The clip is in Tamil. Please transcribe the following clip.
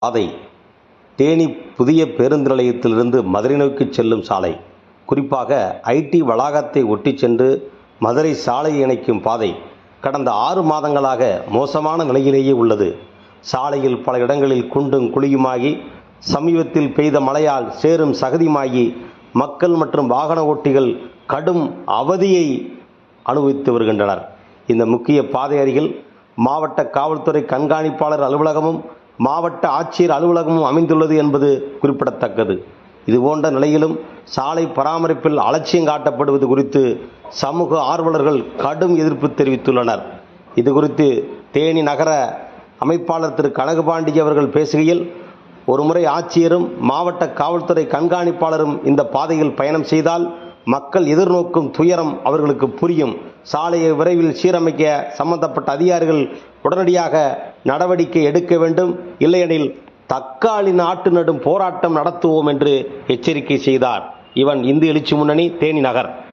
பாதை தேனி புதிய பேருந்து நிலையத்திலிருந்து மதுரை நோக்கி செல்லும் சாலை, குறிப்பாக ஐடி வளாகத்தை ஒட்டி சென்று மதுரை சாலையை இணைக்கும் பாதை கடந்த 6 மாதங்களாக மோசமான நிலையிலேயே உள்ளது. சாலையில் பல இடங்களில் குண்டும் குழியுமாகி, சமீபத்தில் பெய்த மழையால் சேரும் சகதியுமாகி, மக்கள் மற்றும் வாகன ஓட்டிகள் கடும் அவதியை அனுபவித்து வருகின்றனர். இந்த முக்கிய பாதை அருகில் மாவட்ட காவல்துறை கண்காணிப்பாளர் அலுவலகமும் மாவட்ட ஆட்சியர் அலுவலகமும் அமைந்துள்ளது என்பது குறிப்பிடத்தக்கது. இதுபோன்ற நிலையிலும் சாலை பராமரிப்பில் அலட்சியம் காட்டப்படுவது குறித்து சமூக ஆர்வலர்கள் கடும் எதிர்ப்பு தெரிவித்துள்ளனர். இது குறித்து தேனி நகர அமைப்பாளர் திரு கனகபாண்டி அவர்கள் பேசுகையில், ஒருமுறை ஆட்சியரும் மாவட்ட காவல்துறை கண்காணிப்பாளரும் இந்த பாதையில் பயணம் செய்தால் மக்கள் எதிர்நோக்கும் துயரம் அவர்களுக்கு புரியும். சாலையை விரைவில் சீரமைக்க சம்பந்தப்பட்ட அதிகாரிகள் உடனடியாக நடவடிக்கை எடுக்க வேண்டும், இல்லையெனில் தக்காளி நாட்டு நடும் போராட்டம் நடத்துவோம் என்று எச்சரிக்கை செய்தார். இவன் இந்து எழுச்சி முன்னணி, தேனி நகர்.